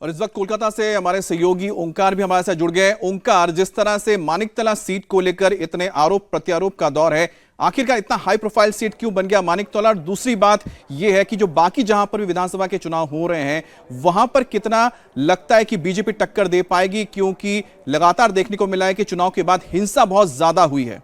और इस वक्त कोलकाता से हमारे सहयोगी ओंकार भी हमारे साथ जुड़ गए। ओंकार, जिस तरह से मानिकतला सीट को लेकर इतने आरोप प्रत्यारोप का दौर है, आखिरकार इतना हाई प्रोफाइल सीट क्यों बन गया मानिकतला? और दूसरी बात यह है कि जो बाकी जहां पर भी विधानसभा के चुनाव हो रहे हैं वहां पर कितना लगता है कि बीजेपी टक्कर दे पाएगी, क्योंकि लगातार देखने को मिला है कि चुनाव के बाद हिंसा बहुत ज्यादा हुई है।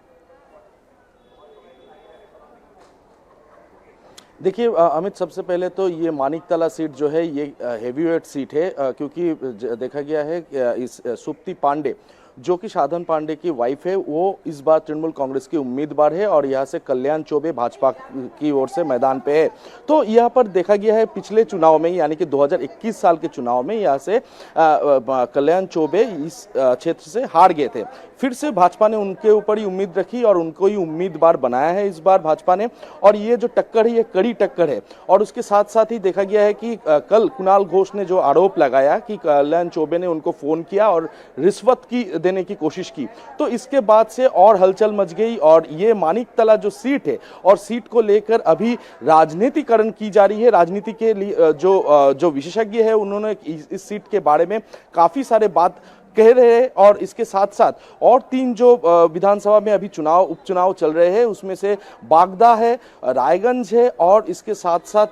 देखिए अमित, सबसे पहले तो ये मानिकतला सीट जो है ये हेवीवेट सीट है, क्योंकि देखा गया है इस सुप्ति पांडे जो कि साधन पांडे की वाइफ है, वो इस बार तृणमूल कांग्रेस की उम्मीदवार है और यहाँ से कल्याण चौबे भाजपा की ओर से मैदान पे है। तो यहाँ पर देखा गया है पिछले चुनाव में, यानी कि 2021 साल के चुनाव में यहाँ से कल्याण चौबे इस क्षेत्र से हार गए थे। फिर से भाजपा ने उनके ऊपर ही उम्मीद रखी और उनको ही उम्मीदवार बनाया है इस बार भाजपा ने। और ये जो टक्कर है ये कड़ी टक्कर है। और उसके साथ साथ ही देखा गया है कि कल कुणाल घोष ने जो आरोप लगाया कि कल्याण चौबे ने उनको फोन किया और रिश्वत की देने की कोशिश की, तो इसके बाद से और हलचल मच गई। और ये मानिकतला जो सीट है और सीट को लेकर अभी राजनीतिकरण की जा रही है। राजनीति के लिए जो विशेषज्ञ है उन्होंने इस सीट के बारे में काफी सारे बात कह रहे हैं। और इसके साथ साथ और 3 जो विधानसभा में अभी उपचुनाव चल रहे हैं उसमें से बागदा है, रायगंज है और इसके साथ साथ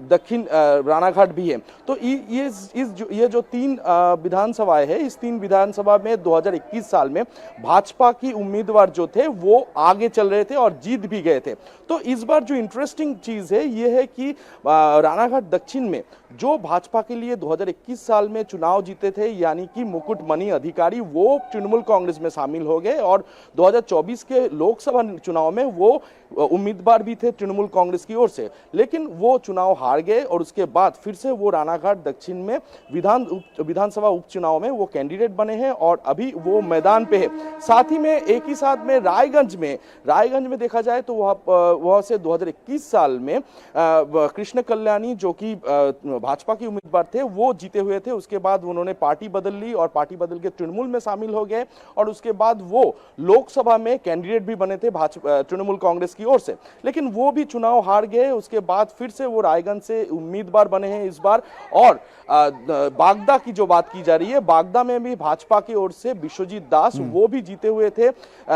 दक्षिण रानाघाट भी है। तो ये जो 3 विधानसभाएं हैं, इस 3 विधानसभा में 2021 साल में भाजपा की उम्मीदवार जो थे वो आगे चल रहे थे और जीत भी गए थे। तो इस बार जो इंटरेस्टिंग चीज है ये है कि रानाघाट दक्षिण में जो भाजपा के लिए 2021 साल में चुनाव जीते थे, यानी कि मुकुटमणि अधिकारी, वो तृणमूल कांग्रेस में शामिल हो गए और 2024 के लोकसभा चुनाव में वो उम्मीदवार भी थे तृणमूल कांग्रेस की ओर से, लेकिन वो चुनाव हार गए और उसके बाद फिर से वो रानाघाट दक्षिण में विधानसभा उपचुनाव में वो कैंडिडेट बने हैं और अभी वो मैदान पे है। साथ ही में एक ही साथ में रायगंज में देखा जाए तो वहां से 2021 साल में कृष्ण कल्याणी जो कि भाजपा के उम्मीदवार थे वो जीते हुए थे। उसके बाद उन्होंने पार्टी बदल ली और पार्टी बदल के तृणमूल में शामिल हो गए और उसके बाद वो लोकसभा में कैंडिडेट भी बने थे तृणमूल कांग्रेस की ओर से, लेकिन वो भी चुनाव हार गए। उसके बाद फिर से वो रायगंज से उम्मीदवार बने हैं इस बार। और बागदा की जो बात की जा रही है, बागदा में भी भाजपा की ओर से विश्वजीत दास वो भी जीते हुए थे,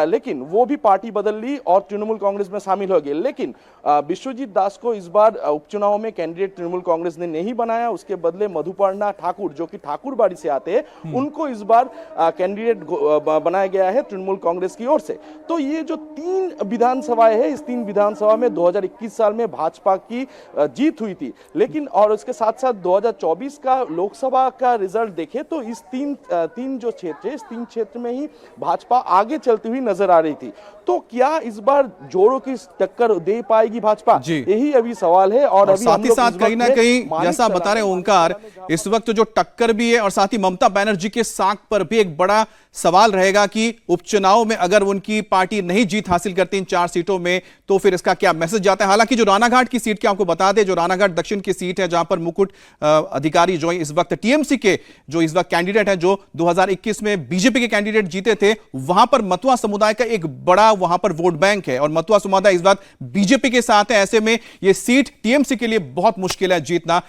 लेकिन वो भी पार्टी बदल ली और तृणमूल कांग्रेस में शामिल हो गए। लेकिन विश्वजीत दास को इस बार उपचुनाव में कैंडिडेट तृणमूल कांग्रेस ने नहीं बनाया। उसके बदले मधुपर्णा ठाकुर जो कि ठाकुरबाड़ी से आते हैं उनको इस बार कैंडिडेट बनाया गया है तृणमूल कांग्रेस की ओर से। तो ये जो 3 विधानसभाएं है, इस 3 विधानसभा में 2021 साल में भाजपा की जीत हुई थी, लेकिन और उसके साथ साथ 2024 का लोकसभा का रिजल्ट देखें तो इस 3 जो क्षेत्र है, इस 3 क्षेत्र में ही भाजपा आगे चलती हुई नजर आ रही थी। तो क्या इस बार जोरों की टक्कर दे पाएगी भाजपा, यही अभी सवाल है। और अभी साथ ही साथ कहीं ना कहीं जैसा बता रहे ओंकार, इस वक्त जो टक्कर भी है और साथ ही ममता बनर्जी के साख पर भी एक बड़ा सवाल रहेगा कि उपचुनाव में अगर उनकी पार्टी नहीं जीत हासिल करती इन 4 सीटों में तो फिर इसका क्या मैसेज जाता है। हालांकि जो रानाघाट की सीट, क्या आपको बता दें, जो रानाघाट दक्षिण की सीट है जहां पर मुकुट अधिकारी जो इस वक्त टीएमसी के जो इस वक्त कैंडिडेट है, जो 2021 में बीजेपी के कैंडिडेट जीते थे, वहां पर मतुआ समुदाय का एक बड़ा वहां पर वोट बैंक है और मतुआ समुदाय इस वक्त बीजेपी के साथ है। ऐसे में यह सीट टीएमसी के लिए बहुत मुश्किल है जीतना।